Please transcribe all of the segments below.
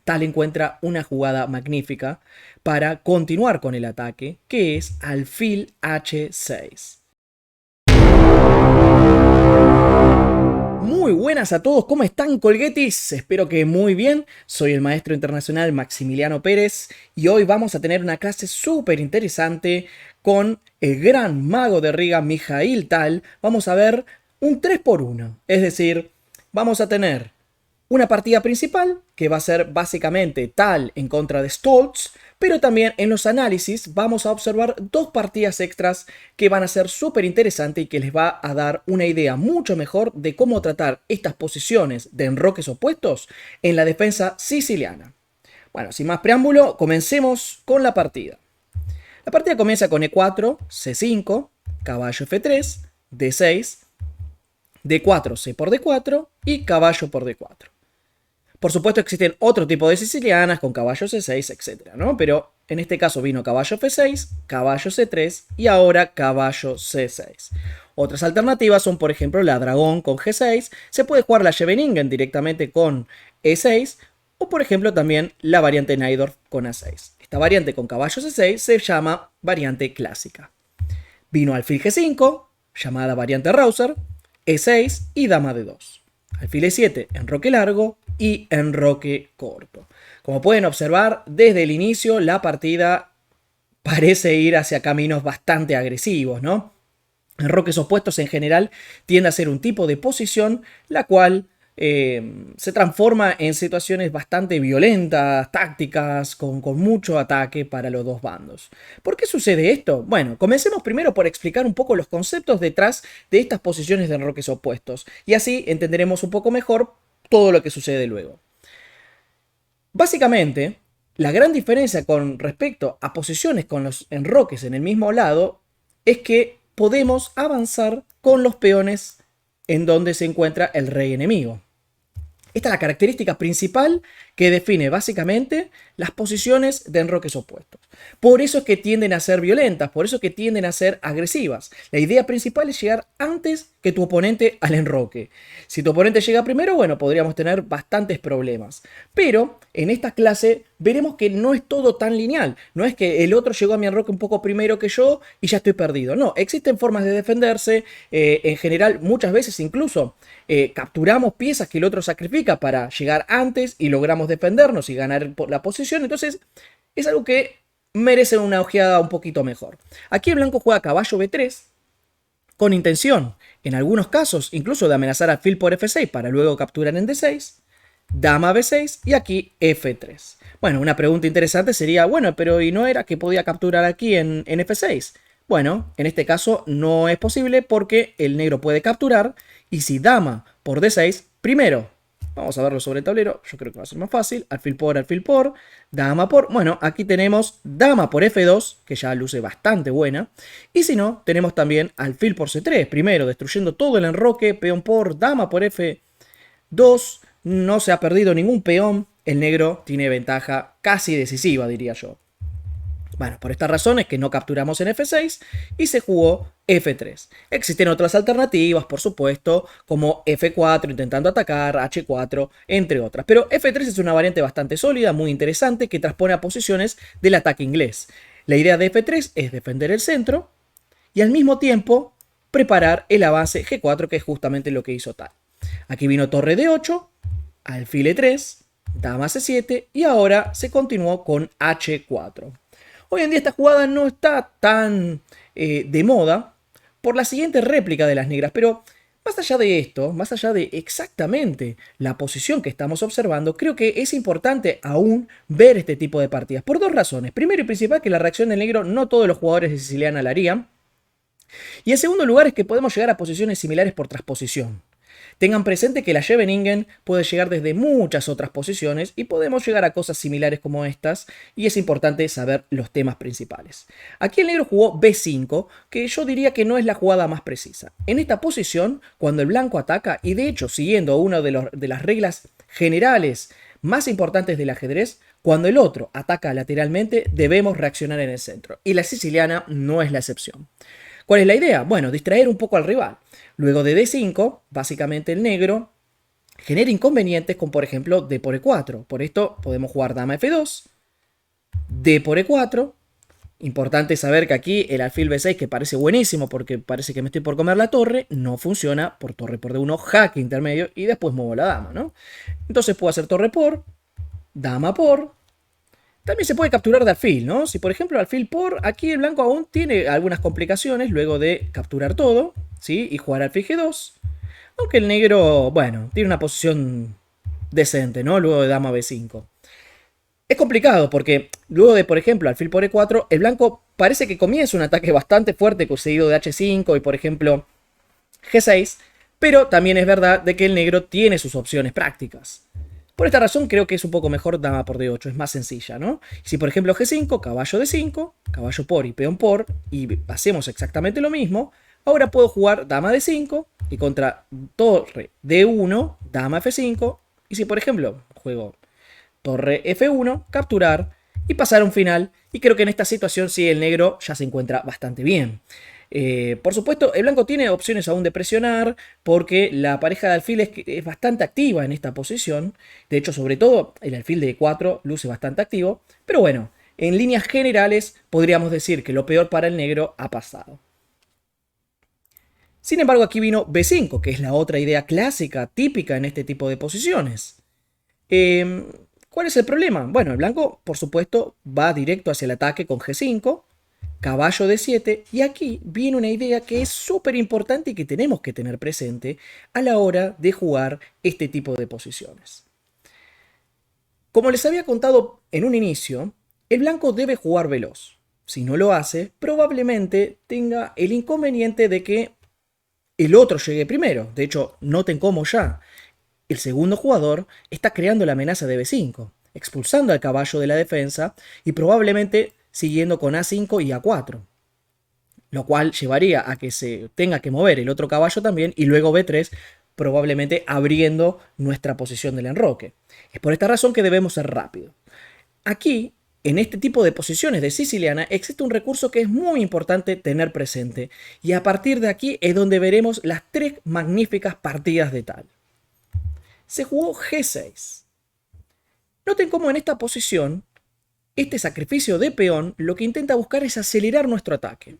Tal encuentra una jugada magnífica para continuar con el ataque, que es alfil h6. Muy buenas a todos, ¿cómo están, colguetis? Espero que muy bien. Soy el maestro internacional Maximiliano Pérez y hoy vamos a tener una clase súper interesante con el gran mago de Riga, Mijail Tal. Vamos a ver un 3x1, es decir, vamos a tener una partida principal, que va a ser básicamente Tal en contra de Stoltz, pero también en los análisis vamos a observar dos partidas extras que van a ser súper interesantes y que les va a dar una idea mucho mejor de cómo tratar estas posiciones de enroques opuestos en la defensa siciliana. Bueno, sin más preámbulo, comencemos con la partida. La partida comienza con E4, C5, caballo F3, D6, D4, C por D4 y caballo por D4. Por supuesto existen otro tipo de sicilianas con caballo C6, etc., ¿no? Pero en este caso vino caballo F6, caballo C3 y ahora caballo C6. Otras alternativas son, por ejemplo, la dragón con G6. Se puede jugar la Scheveningen directamente con E6. O, por ejemplo, también la variante Najdorf con A6. Esta variante con caballo C6 se llama variante clásica. Vino alfil G5, llamada variante Rauser, E6 y dama de 2. Alfil E7, enroque largo y enroque corto. Como pueden observar, desde el inicio la partida parece ir hacia caminos bastante agresivos, ¿no? Enroques opuestos en general tiende a ser un tipo de posición la cual se transforma en situaciones bastante violentas, tácticas, con mucho ataque para los dos bandos. ¿Por qué sucede esto? Bueno, comencemos primero por explicar un poco los conceptos detrás de estas posiciones de enroques opuestos y así entenderemos un poco mejor todo lo que sucede luego. Básicamente, la gran diferencia con respecto a posiciones con los enroques en el mismo lado es que podemos avanzar con los peones en donde se encuentra el rey enemigo. Esta es la característica principal que define básicamente las posiciones de enroques opuestos. Por eso es que tienden a ser violentas, por eso es que tienden a ser agresivas. La idea principal es llegar antes que tu oponente al enroque. Si tu oponente llega primero, bueno, podríamos tener bastantes problemas. Pero en esta clase veremos que no es todo tan lineal. No es que el otro llegó a mi enroque un poco primero que yo y ya estoy perdido. No, existen formas de defenderse. En general, muchas veces incluso capturamos piezas que el otro sacrifica para llegar antes y logramos defendernos y ganar la posición. Entonces, es algo que merece una ojeada un poquito mejor. Aquí el blanco juega caballo B3 con intención, en algunos casos, incluso de amenazar alfil por F6 para luego capturar en D6, dama B6 y aquí F3. Bueno, una pregunta interesante sería, bueno, pero ¿y no era que podía capturar aquí en F6? Bueno, en este caso no es posible porque el negro puede capturar y si dama por D6, primero, vamos a verlo sobre el tablero, yo creo que va a ser más fácil, alfil por, dama por, bueno, aquí tenemos dama por F2, que ya luce bastante buena, y si no, tenemos también alfil por C3, primero, destruyendo todo el enroque, peón por, dama por F2, no se ha perdido ningún peón, el negro tiene ventaja casi decisiva, diría yo. Bueno, por esta razón es que no capturamos en F6 y se jugó F3. Existen otras alternativas, por supuesto, como F4 intentando atacar, H4, entre otras. Pero F3 es una variante bastante sólida, muy interesante, que transpone a posiciones del ataque inglés. La idea de F3 es defender el centro y al mismo tiempo preparar el avance G4, que es justamente lo que hizo Tal. Aquí vino torre D8, alfil E3, dama C7 y ahora se continuó con H4. Hoy en día esta jugada no está tan de moda por la siguiente réplica de las negras, pero más allá de esto, más allá de exactamente la posición que estamos observando, creo que es importante aún ver este tipo de partidas por dos razones. Primero y principal, que la reacción del negro no todos los jugadores de Siciliana la harían. Y en segundo lugar es que podemos llegar a posiciones similares por transposición. Tengan presente que la Scheveningen puede llegar desde muchas otras posiciones y podemos llegar a cosas similares como estas y es importante saber los temas principales. Aquí el negro jugó B5, que yo diría que no es la jugada más precisa. En esta posición, cuando el blanco ataca, y de hecho siguiendo una de las reglas generales más importantes del ajedrez, cuando el otro ataca lateralmente debemos reaccionar en el centro y la siciliana no es la excepción. ¿Cuál es la idea? Bueno, distraer un poco al rival. Luego de D5, básicamente el negro genera inconvenientes con, por ejemplo, d por e4. Por esto podemos jugar dama f2, d por e4. Importante saber que aquí el alfil b6, que parece buenísimo porque parece que me estoy por comer la torre, no funciona por torre por d1, jaque intermedio y después muevo la dama, ¿no? Entonces puedo hacer torre por, dama por. También se puede capturar de alfil, ¿no? Si por ejemplo alfil por, aquí el blanco aún tiene algunas complicaciones luego de capturar todo, ¿sí? Y jugar alfil g2. Aunque el negro, bueno, tiene una posición decente, ¿no? Luego de dama b5. Es complicado porque luego de, por ejemplo, alfil por e4, el blanco parece que comienza un ataque bastante fuerte seguido de h5 y, por ejemplo, g6, pero también es verdad de que el negro tiene sus opciones prácticas. Por esta razón creo que es un poco mejor dama por d8, es más sencilla, ¿no? Si por ejemplo g5, caballo d5, caballo por y peón por, y hacemos exactamente lo mismo, ahora puedo jugar dama d5 y contra torre d1, dama f5, y si por ejemplo juego torre f1, capturar y pasar a un final. Y creo que en esta situación sí el negro ya se encuentra bastante bien. Por supuesto, el blanco tiene opciones aún de presionar porque la pareja de alfiles es bastante activa en esta posición. De hecho, sobre todo el alfil de e4 luce bastante activo. Pero bueno, en líneas generales podríamos decir que lo peor para el negro ha pasado. Sin embargo, aquí vino b5, que es la otra idea clásica, típica en este tipo de posiciones. ¿Cuál es el problema? Bueno, el blanco, por supuesto, va directo hacia el ataque con g5, caballo d7, y aquí viene una idea que es súper importante y que tenemos que tener presente a la hora de jugar este tipo de posiciones. Como les había contado en un inicio, el blanco debe jugar veloz. Si no lo hace, probablemente tenga el inconveniente de que el otro llegue primero. De hecho, noten cómo ya el segundo jugador está creando la amenaza de b5, expulsando al caballo de la defensa y probablemente siguiendo con a5 y a4. Lo cual llevaría a que se tenga que mover el otro caballo también y luego b3, probablemente abriendo nuestra posición del enroque. Es por esta razón que debemos ser rápidos. Aquí, en este tipo de posiciones de siciliana, existe un recurso que es muy importante tener presente. Y a partir de aquí es donde veremos las tres magníficas partidas de tal. Se jugó g6. Noten cómo en esta posición, este sacrificio de peón lo que intenta buscar es acelerar nuestro ataque.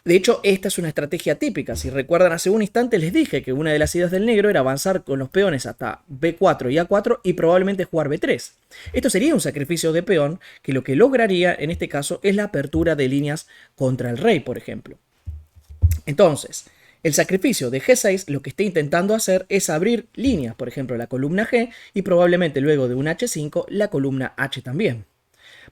De hecho, esta es una estrategia típica. Si recuerdan, hace un instante les dije que una de las ideas del negro era avanzar con los peones hasta b4 y a4 y probablemente jugar b3. Esto sería un sacrificio de peón que lo que lograría en este caso es la apertura de líneas contra el rey, por ejemplo. Entonces, el sacrificio de g6 lo que está intentando hacer es abrir líneas, por ejemplo la columna g y probablemente luego de un h5 la columna h también.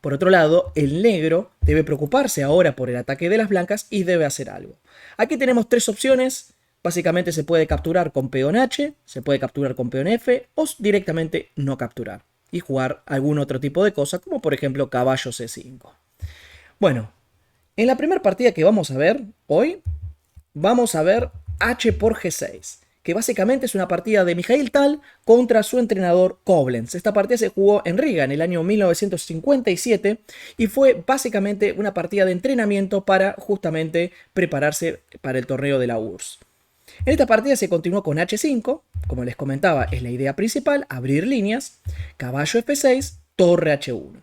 Por otro lado, el negro debe preocuparse ahora por el ataque de las blancas y debe hacer algo. Aquí tenemos tres opciones. Básicamente se puede capturar con peón h, se puede capturar con peón f o directamente no capturar y jugar algún otro tipo de cosa como por ejemplo caballo c5. Bueno, en la primera partida que vamos a ver hoy, vamos a ver h por g6, que básicamente es una partida de Mikhail Tal contra su entrenador Koblenz. Esta partida se jugó en Riga en el año 1957 y fue básicamente una partida de entrenamiento para justamente prepararse para el torneo de la URSS. En esta partida se continuó con h5, como les comentaba, es la idea principal, abrir líneas, caballo f6, torre h1.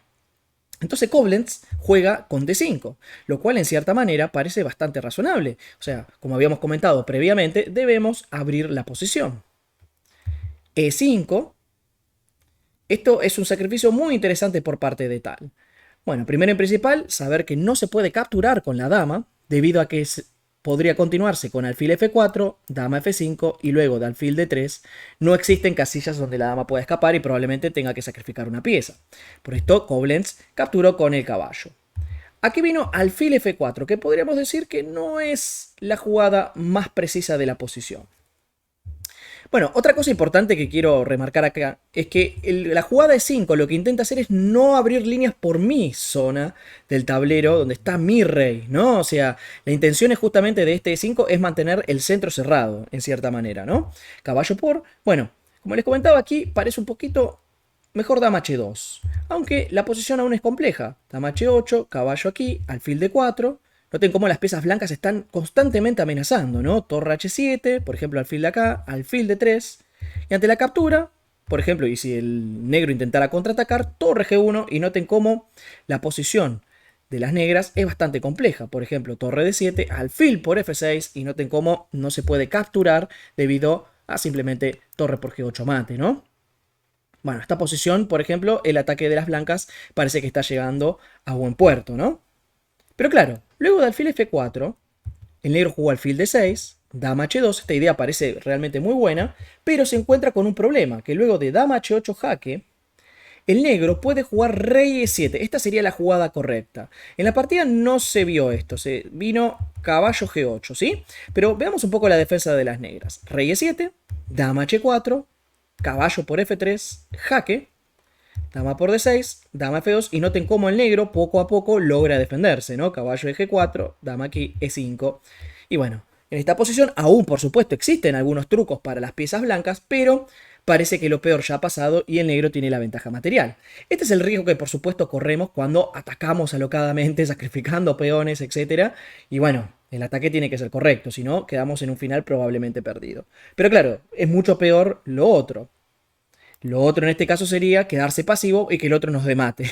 Entonces Koblenz juega con d5, lo cual en cierta manera parece bastante razonable. O sea, como habíamos comentado previamente, debemos abrir la posición. e5, esto es un sacrificio muy interesante por parte de Tal. Bueno, primero en principal, saber que no se puede capturar con la dama, debido a que podría continuarse con alfil f4, dama f5 y luego de alfil d3. No existen casillas donde la dama pueda escapar y probablemente tenga que sacrificar una pieza. Por esto Koblenz capturó con el caballo. Aquí vino alfil f4, que podríamos decir que no es la jugada más precisa de la posición. Bueno, otra cosa importante que quiero remarcar acá es que la jugada de 5 lo que intenta hacer es no abrir líneas por mi zona del tablero donde está mi rey, ¿no? O sea, la intención es justamente de este 5 es mantener el centro cerrado, en cierta manera, ¿no? Caballo por, bueno, como les comentaba aquí, parece un poquito mejor dama h2, aunque la posición aún es compleja. Dama h8, caballo aquí, alfil d4. Noten cómo las piezas blancas están constantemente amenazando, ¿no? Torre h7, por ejemplo, alfil de acá, alfil de 3, Y ante la captura, por ejemplo, y si el negro intentara contraatacar, torre G1, y noten cómo la posición de las negras es bastante compleja. Por ejemplo, torre D7, alfil por F6, y noten cómo no se puede capturar debido a simplemente torre por G8 mate, ¿no? Bueno, esta posición, por ejemplo, el ataque de las blancas parece que está llegando a buen puerto, ¿no? Pero claro, luego de alfil F4, el negro jugó alfil D6, dama H2, esta idea parece realmente muy buena, pero se encuentra con un problema, que luego de dama H8 jaque, el negro puede jugar rey E7. Esta sería la jugada correcta. En la partida no se vio esto, se vino caballo G8, ¿sí? Pero veamos un poco la defensa de las negras. Rey E7, dama H4, caballo por F3, jaque, dama por D6, dama F2, y noten cómo el negro poco a poco logra defenderse, ¿no? Caballo G4, dama aquí E5. Y bueno, en esta posición aún por supuesto existen algunos trucos para las piezas blancas, pero parece que lo peor ya ha pasado y el negro tiene la ventaja material. Este es el riesgo que por supuesto corremos cuando atacamos alocadamente, sacrificando peones, etc. Y bueno, el ataque tiene que ser correcto, si no quedamos en un final probablemente perdido. Pero claro, es mucho peor lo otro. Lo otro en este caso sería quedarse pasivo y que el otro nos demate.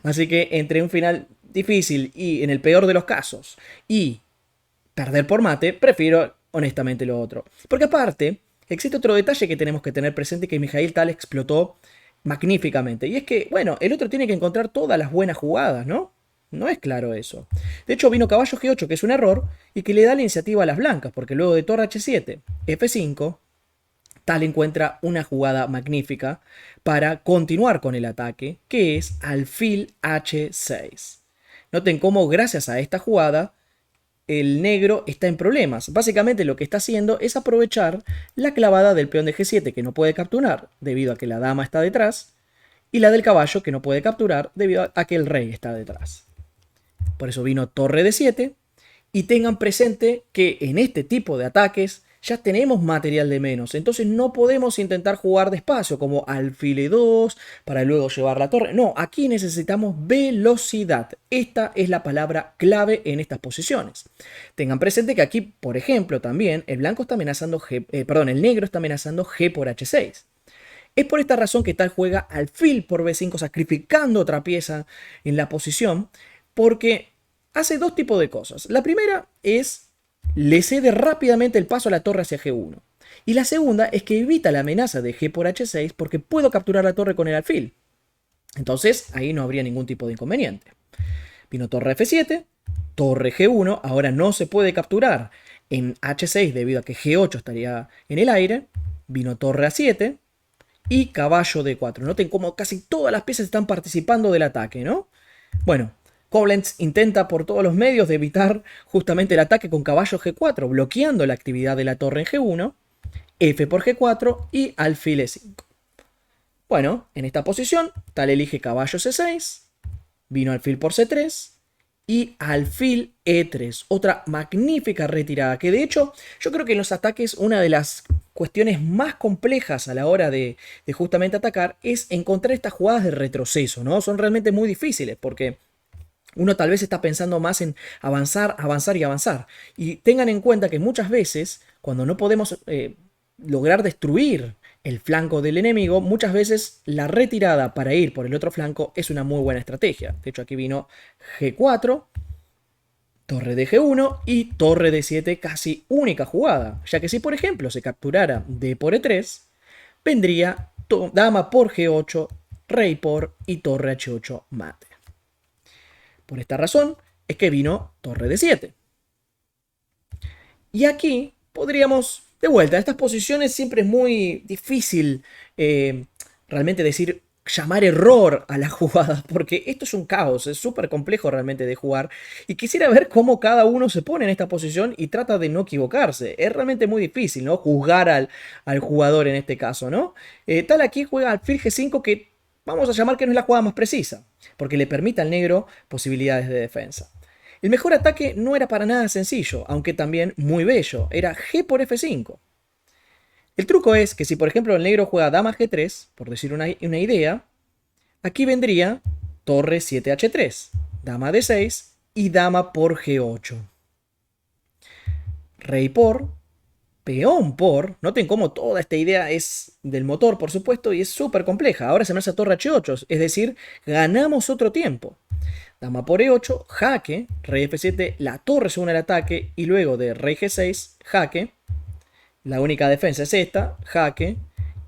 Así que entre un final difícil y en el peor de los casos y perder por mate, prefiero honestamente lo otro. Porque aparte, existe otro detalle que tenemos que tener presente que Mijail Tal explotó magníficamente. Y es que, bueno, el otro tiene que encontrar todas las buenas jugadas, ¿no? No es claro eso. De hecho, vino caballo G8, que es un error, y que le da la iniciativa a las blancas, porque luego de torre H7, F5, Tal encuentra una jugada magnífica para continuar con el ataque, que es alfil H6. Noten cómo gracias a esta jugada el negro está en problemas. Básicamente lo que está haciendo es aprovechar la clavada del peón de G7 que no puede capturar debido a que la dama está detrás y la del caballo que no puede capturar debido a que el rey está detrás. Por eso vino torre D7 y tengan presente que en este tipo de ataques ya tenemos material de menos, entonces no podemos intentar jugar despacio como alfil E2 para luego llevar la torre. No, aquí necesitamos velocidad. Esta es la palabra clave en estas posiciones. Tengan presente que aquí, por ejemplo, también el blanco está amenazando el negro está amenazando G por H6. Es por esta razón que Tal juega alfil por B5, sacrificando otra pieza en la posición, porque hace dos tipos de cosas. La primera es le cede rápidamente el paso a la torre hacia G1. Y la segunda es que evita la amenaza de G por H6 porque puedo capturar la torre con el alfil. Entonces ahí no habría ningún tipo de inconveniente. Vino torre F7, torre G1, ahora no se puede capturar en H6 debido a que G8 estaría en el aire. Vino torre A7 y caballo D4. Noten cómo casi todas las piezas están participando del ataque, ¿no? Bueno, Koblenz intenta por todos los medios de evitar justamente el ataque con caballo G4, bloqueando la actividad de la torre en G1, F por G4 y alfil E5. Bueno, en esta posición, Tal elige caballo C6, vino alfil por C3 y alfil E3. Otra magnífica retirada, que de hecho yo creo que en los ataques una de las cuestiones más complejas a la hora de justamente atacar es encontrar estas jugadas de retroceso, ¿no? Son realmente muy difíciles porque uno tal vez está pensando más en avanzar, avanzar y avanzar. Y tengan en cuenta que muchas veces, cuando no podemos lograr destruir el flanco del enemigo, muchas veces la retirada para ir por el otro flanco es una muy buena estrategia. De hecho, aquí vino G4, torre de G1 y torre de 7, casi única jugada. Ya que si, por ejemplo, se capturara D por E3, vendría dama por G8, rey por y torre H8 mate. Por esta razón es que vino torre de 7. Y aquí podríamos, de vuelta, estas posiciones siempre es muy difícil realmente decir, llamar error a la jugada, porque esto es un caos, es súper complejo realmente de jugar. Y quisiera ver cómo cada uno se pone en esta posición y trata de no equivocarse. Es realmente muy difícil, ¿no? Juzgar al jugador en este caso, ¿no? Tal aquí juega alfil G5 que vamos a llamar que no es la jugada más precisa, porque le permite al negro posibilidades de defensa. El mejor ataque no era para nada sencillo, aunque también muy bello, era G por F5. El truco es que si por ejemplo el negro juega dama G3, por decir una idea, aquí vendría torre 7H3, dama D6 y dama por G8. Rey por, peón por, noten cómo toda esta idea es del motor, por supuesto, y es súper compleja. Ahora se me hace torre H8, es decir, ganamos otro tiempo. Dama por E8, jaque, rey F7, la torre se une al ataque, y luego de rey G6, jaque. La única defensa es esta, jaque,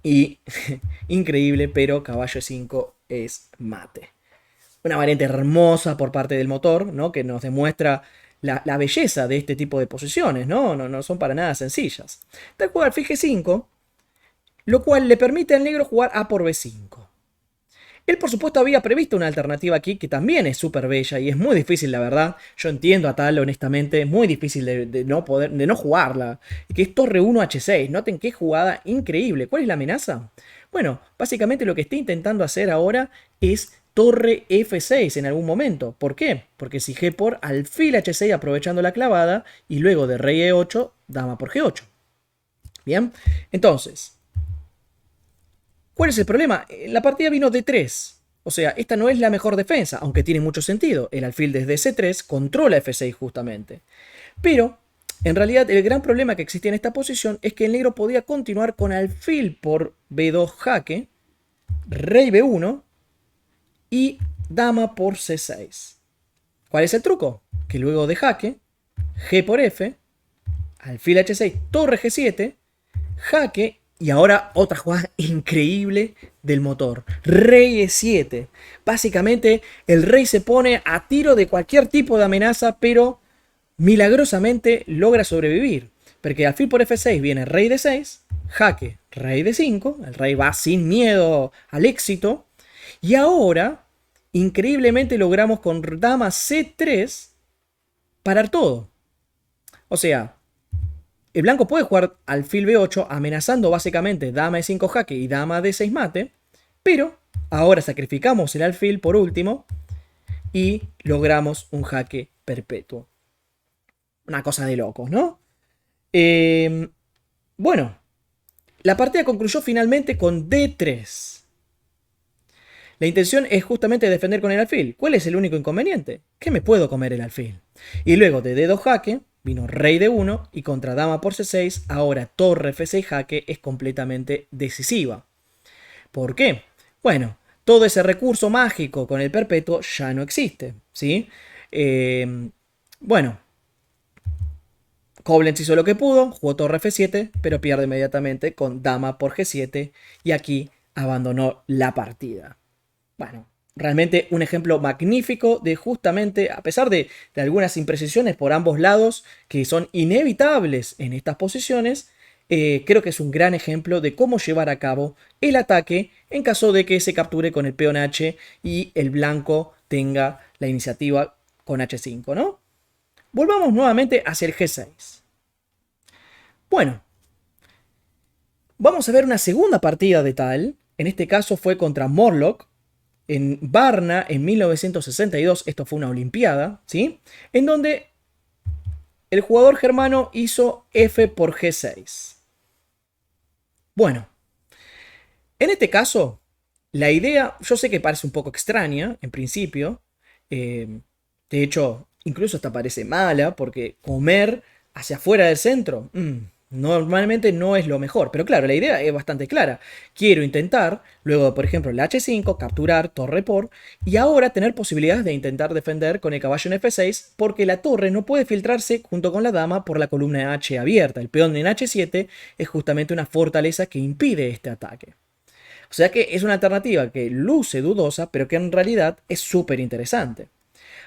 y increíble, pero caballo E5 es mate. Una variante hermosa por parte del motor, ¿no? Que nos demuestra la belleza de este tipo de posiciones, ¿no? No son para nada sencillas. Tal cual, alfil G5, lo cual le permite al negro jugar A por B5. Él, por supuesto, había previsto una alternativa aquí que también es súper bella y es muy difícil, la verdad. Yo entiendo a tal, honestamente, es muy difícil de no jugarla. Que es torre 1 H6. Noten qué jugada increíble. ¿Cuál es la amenaza? Bueno, básicamente lo que está intentando hacer ahora es torre F6 en algún momento. ¿Por qué? Porque si G por alfil H6 aprovechando la clavada y luego de rey E8, dama por G8. Bien, entonces, ¿cuál es el problema? La partida vino de 3. O sea, esta no es la mejor defensa, aunque tiene mucho sentido. El alfil desde C3 controla F6 justamente. Pero, en realidad, el gran problema que existía en esta posición es que el negro podía continuar con alfil por B2 jaque, rey B1 y dama por C6. ¿Cuál es el truco? Que luego de jaque, G por F, alfil H6, torre G7, jaque. Y ahora otra jugada increíble del motor. Rey E7. Básicamente el rey se pone a tiro de cualquier tipo de amenaza, pero milagrosamente logra sobrevivir. Porque alfil por F6 viene rey D6, jaque, rey D5. El rey va sin miedo al éxito. Y ahora, increíblemente logramos con dama C3 parar todo. O sea, el blanco puede jugar alfil B8 amenazando básicamente dama E5 jaque y dama D6 mate, pero ahora sacrificamos el alfil por último y logramos un jaque perpetuo. Una cosa de locos, ¿no? Bueno, la partida concluyó finalmente con D3. La intención es justamente defender con el alfil. ¿Cuál es el único inconveniente? Que me puedo comer el alfil. Y luego de D2 jaque, vino rey D1 y contra dama por C6, ahora torre F6 jaque es completamente decisiva. ¿Por qué? Bueno, todo ese recurso mágico con el perpetuo ya no existe, ¿sí? Bueno, Koblenz hizo lo que pudo, jugó torre F7, pero pierde inmediatamente con dama por G7 y aquí abandonó la partida. Bueno, realmente un ejemplo magnífico de justamente, a pesar de algunas imprecisiones por ambos lados que son inevitables en estas posiciones, creo que es un gran ejemplo de cómo llevar a cabo el ataque en caso de que se capture con el peón H y el blanco tenga la iniciativa con H5, ¿no? Volvamos nuevamente hacia el G6. Bueno, vamos a ver una segunda partida de tal. En este caso fue contra Morlock en Varna en 1962. Esto fue una olimpiada, ¿sí? En donde el jugador germano hizo F por G6. Bueno, en este caso, la idea, yo sé que parece un poco extraña en principio. De hecho, incluso hasta parece mala, porque comer hacia afuera del centro normalmente no es lo mejor. Pero claro, la idea es bastante clara. Quiero intentar, luego por ejemplo el H5, capturar torre por, y ahora tener posibilidades de intentar defender con el caballo en F6, porque la torre no puede filtrarse junto con la dama por la columna H abierta. El peón en H7 es justamente una fortaleza que impide este ataque. O sea que es una alternativa que luce dudosa, pero que en realidad es súper interesante.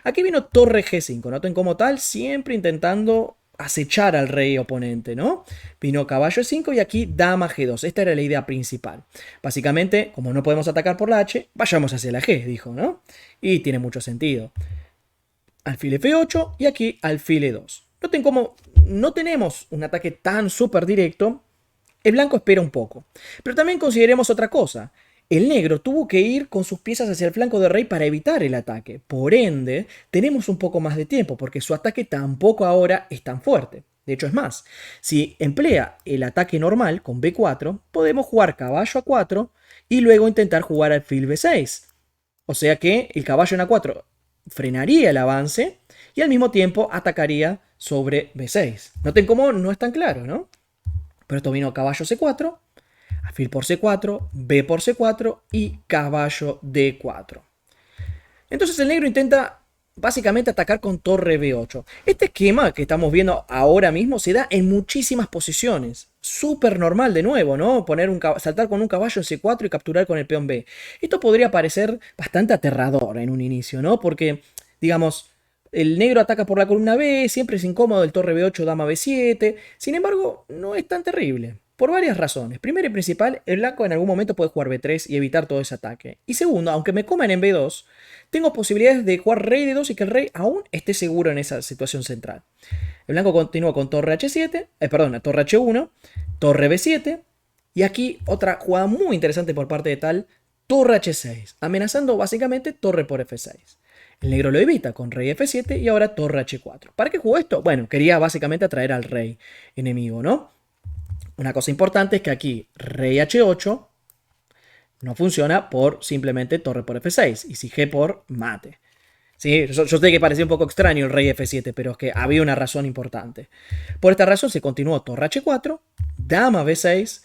Aquí vino torre G5, noten como tal, siempre intentando acechar al rey oponente, ¿no? Vino caballo E5 y aquí dama G2. Esta era la idea principal. Básicamente, como no podemos atacar por la H, vayamos hacia la G, dijo, ¿no? Y tiene mucho sentido. Alfil F8 y aquí alfil E2. Noten cómo no tenemos un ataque tan súper directo. El blanco espera un poco. Pero también consideremos otra cosa. El negro tuvo que ir con sus piezas hacia el flanco del rey para evitar el ataque. Por ende, tenemos un poco más de tiempo, porque su ataque tampoco ahora es tan fuerte. De hecho, es más, si emplea el ataque normal con B4, podemos jugar caballo A4 y luego intentar jugar alfil B6. O sea que el caballo en A4 frenaría el avance y al mismo tiempo atacaría sobre B6. Noten cómo no es tan claro, ¿no? Pero esto vino caballo C4, alfil por C4, B por C4 y caballo D4. Entonces el negro intenta básicamente atacar con torre B8. Este esquema que estamos viendo ahora mismo se da en muchísimas posiciones. Súper normal de nuevo, ¿no? Saltar con un caballo en C4 y capturar con el peón B. Esto podría parecer bastante aterrador en un inicio, ¿no? Porque, digamos, el negro ataca por la columna B, siempre es incómodo el torre B8, dama B7. Sin embargo, no es tan terrible. Por varias razones. Primero y principal, el blanco en algún momento puede jugar B3 y evitar todo ese ataque. Y segundo, aunque me coman en B2, tengo posibilidades de jugar rey D2 y que el rey aún esté seguro en esa situación central. El blanco continúa con torre H7, torre H1, torre B7, y aquí otra jugada muy interesante por parte de tal, torre H6, amenazando básicamente torre por F6. El negro lo evita con rey F7 y ahora torre H4. ¿Para qué jugó esto? Bueno, quería básicamente atraer al rey enemigo, ¿no? Una cosa importante es que aquí rey H8 no funciona por simplemente torre por F6 y si G por mate. Sí, yo sé que parecía un poco extraño el rey F7, pero es que había una razón importante. Por esta razón se continuó torre H4, dama B6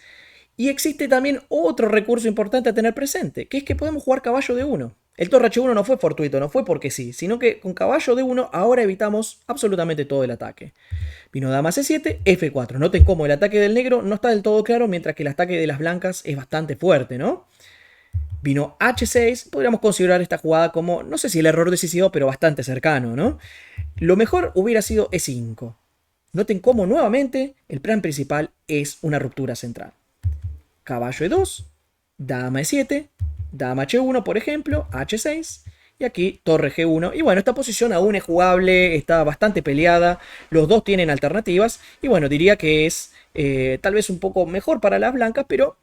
y existe también otro recurso importante a tener presente, que es que podemos jugar caballo D1. El torre H1 no fue fortuito, no fue porque sí, sino que con caballo D1 ahora evitamos absolutamente todo el ataque. Vino dama C7, F4. Noten cómo el ataque del negro no está del todo claro, mientras que el ataque de las blancas es bastante fuerte, ¿no? Vino H6, podríamos considerar esta jugada como, no sé si el error decisivo, pero bastante cercano, ¿no? Lo mejor hubiera sido E5. Noten cómo nuevamente el plan principal es una ruptura central. Caballo E2, dama E7, dama H1 por ejemplo, H6 y aquí torre G1. Y bueno, esta posición aún es jugable, está bastante peleada, los dos tienen alternativas y bueno, diría que es tal vez un poco mejor para las blancas, pero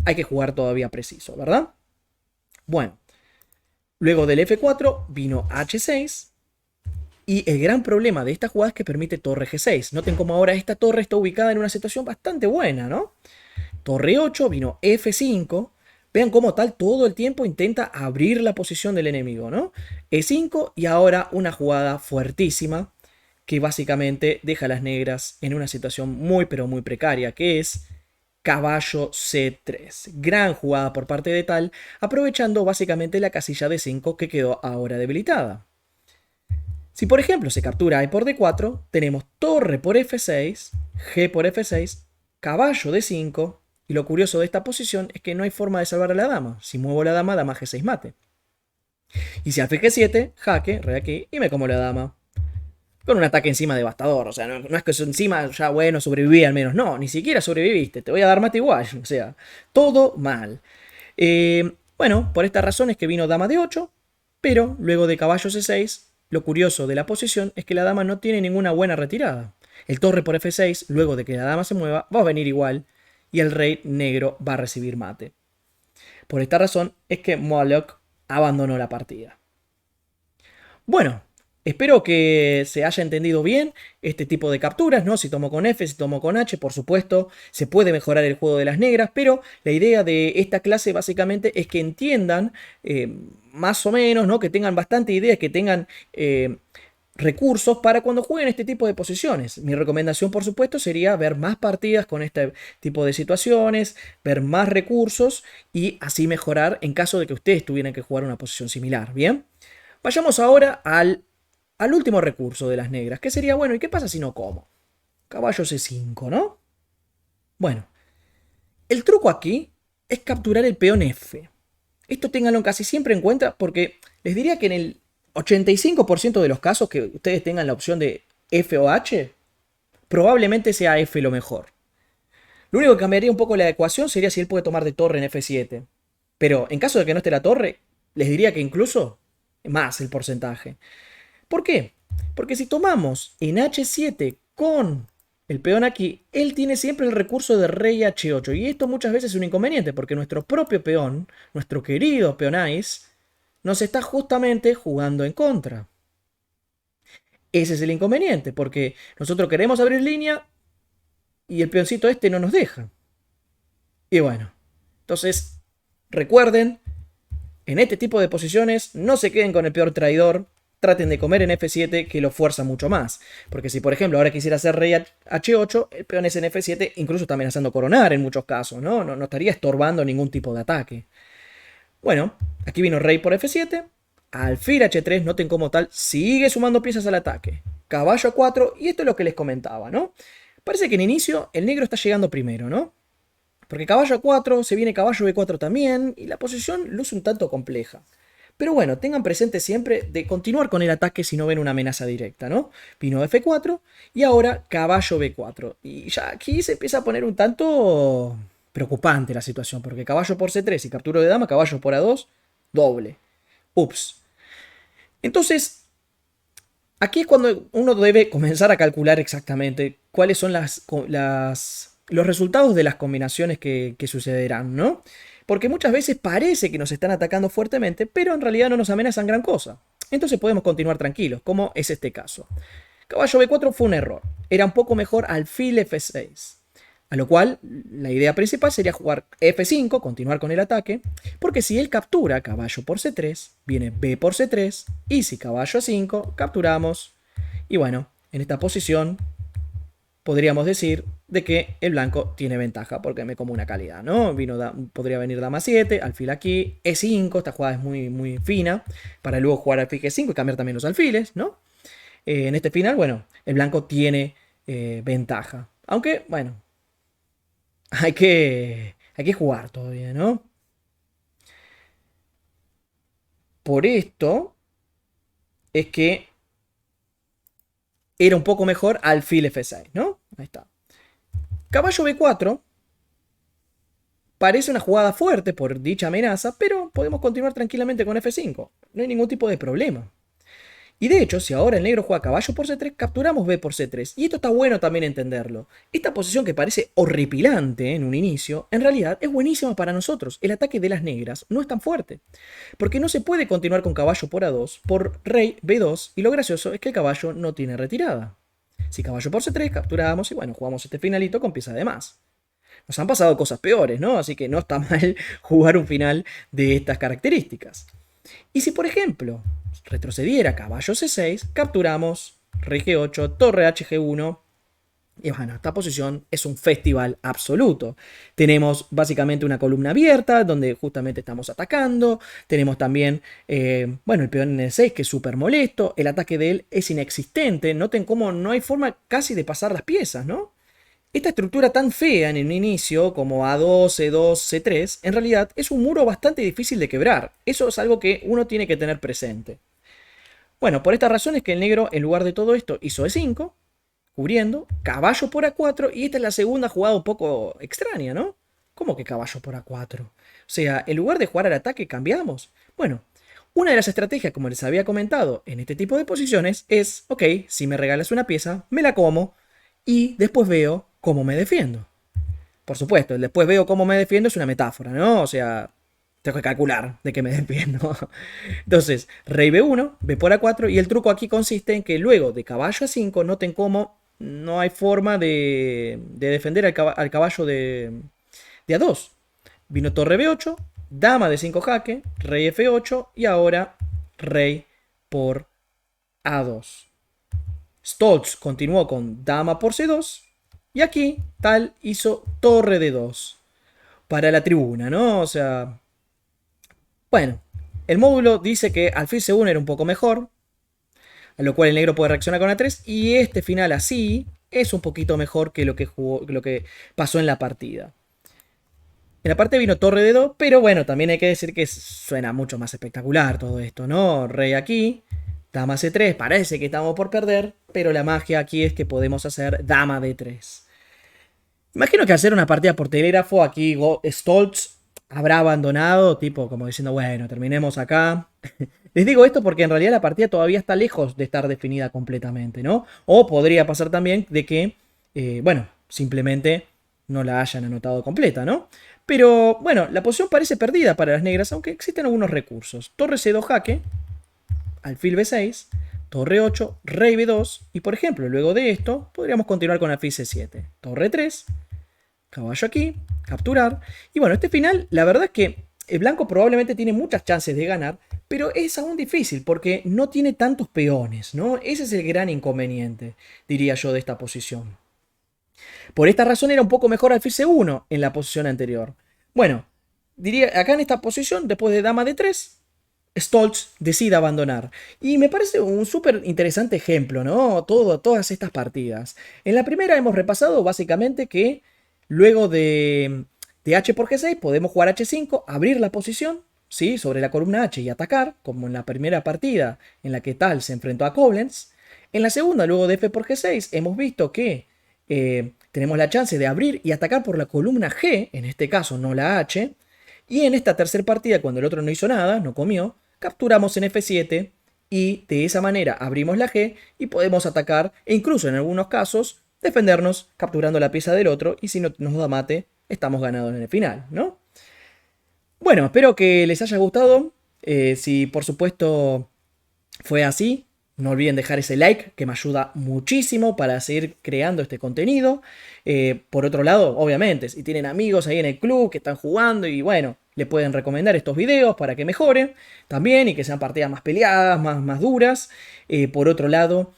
hay que jugar todavía preciso, ¿verdad? Bueno, luego del F4 vino H6 y el gran problema de esta jugada es que permite torre G6. Noten cómo ahora esta torre está ubicada en una situación bastante buena, ¿no? Torre 8, vino F5. Vean cómo tal todo el tiempo intenta abrir la posición del enemigo, ¿no? E5 y ahora una jugada fuertísima que básicamente deja a las negras en una situación muy pero muy precaria, que es caballo C3. Gran jugada por parte de tal, aprovechando básicamente la casilla de 5 que quedó ahora debilitada. Si por ejemplo se captura E por D4, tenemos torre por F6, G por F6, caballo D5, y lo curioso de esta posición es que no hay forma de salvar a la dama. Si muevo la dama, dama G6 mate. Y si alfil G7, jaque, rey aquí, y me como la dama. Con un ataque encima devastador, o sea, no es que encima ya, bueno, sobreviví al menos, no, ni siquiera sobreviviste, te voy a dar mate igual, o sea, todo mal. Bueno, por esta razón es que vino dama D8, pero luego de caballo C6, lo curioso de la posición es que la dama no tiene ninguna buena retirada. El torre por F6, luego de que la dama se mueva, va a venir igual, y el rey negro va a recibir mate. Por esta razón es que Moloch abandonó la partida. Bueno, espero que se haya entendido bien este tipo de capturas, ¿no? Si tomo con F, si tomo con H, por supuesto, se puede mejorar el juego de las negras, pero la idea de esta clase básicamente es que entiendan más o menos, ¿no? Que tengan bastante idea, que tengan recursos para cuando jueguen este tipo de posiciones. Mi recomendación, por supuesto, sería ver más partidas con este tipo de situaciones, ver más recursos y así mejorar en caso de que ustedes tuvieran que jugar una posición similar, ¿bien? Vayamos ahora al último recurso de las negras, que sería, bueno, ¿y qué pasa si no como? Caballo C5, ¿no? Bueno, el truco aquí es capturar el peón F. Esto ténganlo casi siempre en cuenta porque les diría que en el 85% de los casos que ustedes tengan la opción de F o H, probablemente sea F lo mejor. Lo único que cambiaría un poco la ecuación sería si él puede tomar de torre en F7. Pero en caso de que no esté la torre, les diría que incluso más el porcentaje. ¿Por qué? Porque si tomamos en H7 con el peón aquí, él tiene siempre el recurso de rey H8. Y esto muchas veces es un inconveniente porque nuestro propio peón, nuestro querido peonáis, nos está justamente jugando en contra. Ese es el inconveniente, porque nosotros queremos abrir línea y el peoncito este no nos deja. Y bueno, entonces recuerden, en este tipo de posiciones no se queden con el peor traidor, traten de comer en F7 que lo fuerza mucho más. Porque si, por ejemplo, ahora quisiera hacer rey H8, el peón es en F7, incluso está amenazando coronar en muchos casos, ¿no? No estaría estorbando ningún tipo de ataque. Bueno, aquí vino rey por F7, alfil H3, noten como tal, sigue sumando piezas al ataque. Caballo A4, y esto es lo que les comentaba, ¿no? Parece que en inicio el negro está llegando primero, ¿no? Porque caballo A4, se viene caballo B4 también, y la posición luce un tanto compleja. Pero bueno, tengan presente siempre de continuar con el ataque si no ven una amenaza directa, ¿no? Vino F4 y ahora caballo B4. Y ya aquí se empieza a poner un tanto preocupante la situación, porque caballo por C3 y capturo de dama, caballo por A2, doble. Ups. Entonces, aquí es cuando uno debe comenzar a calcular exactamente cuáles son los resultados de las combinaciones que sucederán, ¿no? Porque muchas veces parece que nos están atacando fuertemente, pero en realidad no nos amenazan gran cosa. Entonces podemos continuar tranquilos, como es este caso. Caballo B4 fue un error. Era un poco mejor alfil F6. A lo cual, la idea principal sería jugar F5, continuar con el ataque, porque si él captura caballo por C3, viene B por C3, y si caballo A5, capturamos. Y bueno, en esta posición podríamos decir de que el blanco tiene ventaja porque me como una calidad, ¿no? Podría venir dama 7, alfil aquí, E5, esta jugada es muy, muy fina, para luego jugar alfil G5 y cambiar también los alfiles, ¿no? En este final, bueno, el blanco tiene ventaja. Aunque, bueno, hay que jugar todavía, ¿no? Por esto es que era un poco mejor alfil F6, ¿no? Ahí está. Caballo B4 parece una jugada fuerte por dicha amenaza, pero podemos continuar tranquilamente con F5. No hay ningún tipo de problema. Y de hecho, si ahora el negro juega caballo por C3, capturamos B por C3. Y esto está bueno también entenderlo. Esta posición que parece horripilante en un inicio, en realidad es buenísima para nosotros. El ataque de las negras no es tan fuerte. Porque no se puede continuar con caballo por A2, por rey B2, y lo gracioso es que el caballo no tiene retirada. Si caballo por C3, capturamos y bueno, jugamos este finalito con pieza de más. Nos han pasado cosas peores, ¿no? Así que no está mal jugar un final de estas características. Y si, por ejemplo, retrocediera caballo C6, capturamos rey G8, torre HG1. Y bueno, esta posición es un festival absoluto. Tenemos básicamente una columna abierta donde justamente estamos atacando. Tenemos también, bueno, el peón en E6 que es súper molesto. El ataque de él es inexistente. Noten cómo no hay forma casi de pasar las piezas, ¿no? Esta estructura tan fea en el inicio, como A2, E2, C3, en realidad es un muro bastante difícil de quebrar. Eso es algo que uno tiene que tener presente. Bueno, por esta razón es que el negro, en lugar de todo esto, hizo E5, cubriendo, caballo por A4, y esta es la segunda jugada un poco extraña, ¿no? ¿Cómo que caballo por A4? O sea, en lugar de jugar al ataque, cambiamos. Bueno, una de las estrategias, como les había comentado, en este tipo de posiciones es, ok, si me regalas una pieza, me la como, y después veo cómo me defiendo. Por supuesto, el después veo cómo me defiendo es una metáfora, ¿no? O sea, tengo que calcular de qué me defiendo. Entonces, rey B1, B por A4, y el truco aquí consiste en que luego de caballo A5, noten cómo no hay forma de defender al caballo de A2. Vino torre B8, dama de 5 jaque, rey F8 y ahora rey por A2. Stoltz continuó con dama por C2 y aquí tal hizo torre D2 para la tribuna, ¿no? O sea, bueno, el módulo dice que alfil C1 era un poco mejor, a lo cual el negro puede reaccionar con A3 y este final así es un poquito mejor que lo que pasó en la partida. En la parte vino torre D2, pero bueno, también hay que decir que suena mucho más espectacular todo esto, ¿no? Rey aquí, dama C3, parece que estamos por perder, pero la magia aquí es que podemos hacer dama D3. Imagino que al hacer una partida por telégrafo, aquí Stoltz habrá abandonado, tipo como diciendo, bueno, terminemos acá. Les digo esto porque en realidad la partida todavía está lejos de estar definida completamente, ¿no? O podría pasar también de que, bueno, simplemente no la hayan anotado completa, ¿no? Pero bueno, la posición parece perdida para las negras, aunque existen algunos recursos. Torre C2 jaque, alfil B6, torre 8, rey B2, y por ejemplo, luego de esto, podríamos continuar con alfil C7. Torre 3, caballo aquí, capturar. Y bueno, este final, la verdad es que el blanco probablemente tiene muchas chances de ganar, Pero es aún difícil porque no tiene tantos peones, ¿no? Ese es el gran inconveniente, diría yo, de esta posición. Por esta razón era un poco mejor alfil C1 en la posición anterior. Bueno, diría acá en esta posición, después de dama de 3, Stolz decide abandonar. Y me parece un súper interesante ejemplo, ¿no? Todas estas partidas. En la primera hemos repasado básicamente que luego de H por G6 podemos jugar H5, abrir la posición, ¿sí? Sobre la columna H y atacar, como en la primera partida en la que Tal se enfrentó a Koblenz. En la segunda, luego de F por G6, hemos visto que tenemos la chance de abrir y atacar por la columna G, en este caso no la H. Y en esta tercera partida, cuando el otro no hizo nada, no comió, capturamos en F7 y de esa manera abrimos la G y podemos atacar e incluso en algunos casos defendernos capturando la pieza del otro y si no nos da mate estamos ganados en el final, ¿no? Bueno, espero que les haya gustado. Si por supuesto fue así, no olviden dejar ese like que me ayuda muchísimo para seguir creando este contenido. Por otro lado, obviamente, si tienen amigos ahí en el club que están jugando y bueno, le pueden recomendar estos videos para que mejoren también y que sean partidas más peleadas, más duras. Por otro lado,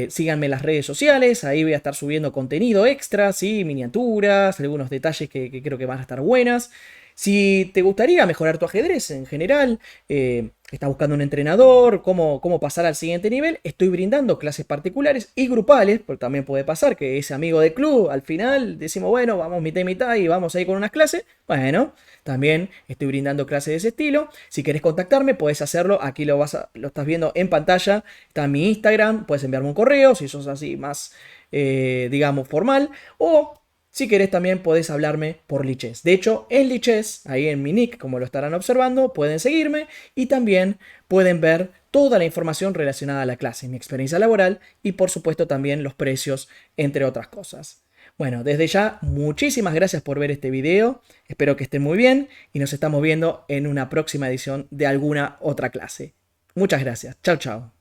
síganme en las redes sociales, ahí voy a estar subiendo contenido extra, ¿sí? Miniaturas, algunos detalles que creo que van a estar buenas. Si te gustaría mejorar tu ajedrez en general, estás buscando un entrenador, cómo pasar al siguiente nivel, estoy brindando clases particulares y grupales, porque también puede pasar que ese amigo de club al final decimos, bueno, vamos mitad y mitad y vamos a ir con unas clases. Bueno, también estoy brindando clases de ese estilo. Si querés contactarme, puedes hacerlo. Aquí lo estás viendo en pantalla. Está mi Instagram, puedes enviarme un correo si sos así más, digamos, formal. O si querés también podés hablarme por Lichess. De hecho, en Lichess, ahí en mi nick, como lo estarán observando, pueden seguirme y también pueden ver toda la información relacionada a la clase, mi experiencia laboral y por supuesto también los precios, entre otras cosas. Bueno, desde ya, muchísimas gracias por ver este video, espero que estén muy bien y nos estamos viendo en una próxima edición de alguna otra clase. Muchas gracias, chao chao.